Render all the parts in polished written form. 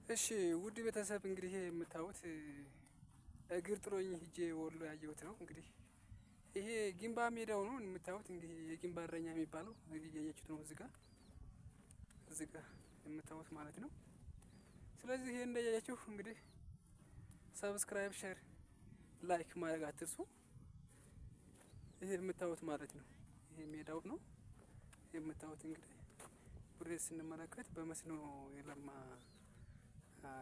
እሺ ውድ ቤተሰብ እንግዲህ ይሄ የምታዩት እግር ጥሎኝ ሂጄ ወሎ ያየሁት ነው። እንግዲህ ይሄ ጊንባ ሜዳው ነው የምታዩት። እንግዲህ የጊንባ እረኛ የሚባለው እያያችሁት ነው እዚህ ጋር የምታዩት ማለት ነው። ስለዚህ ይሄ እንዳያችሁ እንግዲህ ሰብስክራይብ፣ ሼር፣ ላይክ ማድረግ አትርሱ። ይሄ የምታዩት ማለት ነው ይሄ ሜዳው ነው የምታዩት። እንግዲህ ወደ ስንመለከት በመስኖ የለማ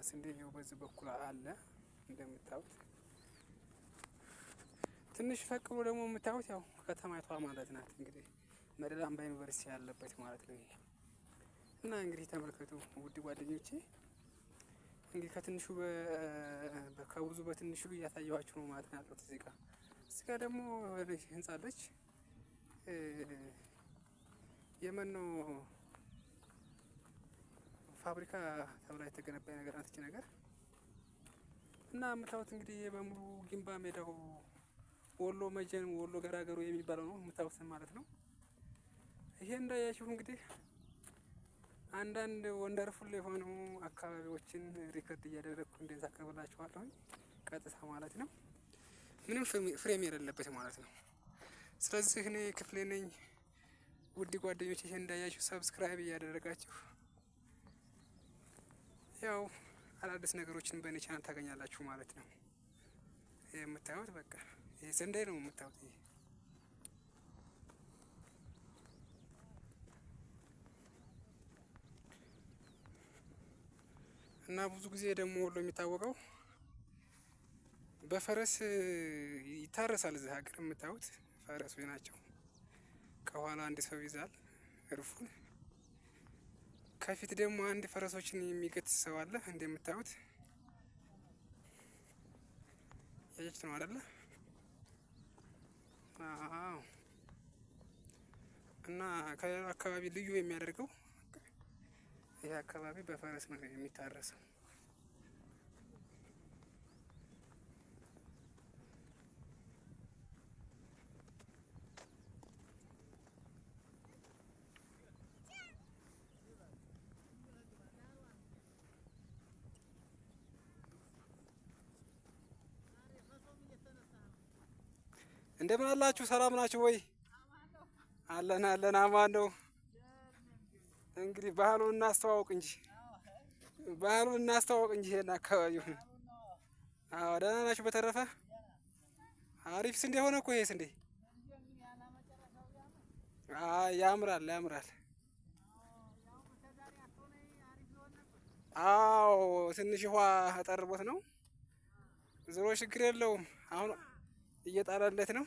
ስንዴው በዚህ በኩል አለ እንደምታዩት። ትንሽ ፈቅ ብሎ ደግሞ የምታዩት ያው ከተማይቷ ማለት ናት። እንግዲህ መደዳ አምባ ዩኒቨርሲቲ ያለበት ማለት ነው ይሄ። እና እንግዲህ ተመልከቱ ውድ ጓደኞቼ፣ እንግዲህ ከትንሹ ከብዙ በትንሹ እያሳየኋችሁ ነው ማለት ነው ያለሁት። እዚህ ጋር ደግሞ ህንጻ አለች የመኖ ፋብሪካ ተብላ የተገነባ ነገር ናት እቺ ነገር። እና የምታዩት እንግዲህ በሙሉ ጊንባ ሜዳው ወሎ መጀን ወሎ ገራገሩ የሚባለው ነው የምታዩት ማለት ነው። ይሄ እንዳያችሁ እንግዲህ አንዳንድ ወንደርፉል የሆኑ አካባቢዎችን ሪከርድ እያደረግኩ እንደዛ አቀርብላችኋለሁ ቀጥታ ማለት ነው። ምንም ፍሬም የሌለበት ማለት ነው። ስለዚህ እኔ ክፍሌ ነኝ። ውድ ጓደኞች ይሄ እንዳያችሁ ሰብስክራይብ እያደረጋችሁ ያው አዳዲስ ነገሮችን በእኔ ቻናል ታገኛላችሁ ማለት ነው። ይሄ የምታዩት በቃ ይሄ ስንዴ ነው የምታዩት ይሄ እና ብዙ ጊዜ ደግሞ ወሎ የሚታወቀው በፈረስ ይታረሳል። እዚህ ሀገር የምታዩት ፈረሶች ናቸው። ከኋላ አንድ ሰው ይዛል እርፉን፣ ከፊት ደግሞ አንድ ፈረሶችን የሚገት ሰው አለ። እንደምታዩት ያያችሁት ነው አይደለ? አዎ። እና ከሌላ አካባቢ ልዩ የሚያደርገው ይሄ አካባቢ በፈረስ ነው የሚታረሰው። እንደምን አላችሁ? ሰላም ናችሁ ወይ? አለን አማን ነው። እንግዲህ ባህሉን እናስተዋውቅ እንጂ ይሄን አካባቢውን። አዎ ደህና ናችሁ? በተረፈ አሪፍ ስንዴ ሆነ እኮ ይሄ ስንዴ። ያምራል። አዎ ትንሽ ውሃ አጠርቦት ነው። ዞሮ ችግር የለውም። አሁን እየጣለለት ነው።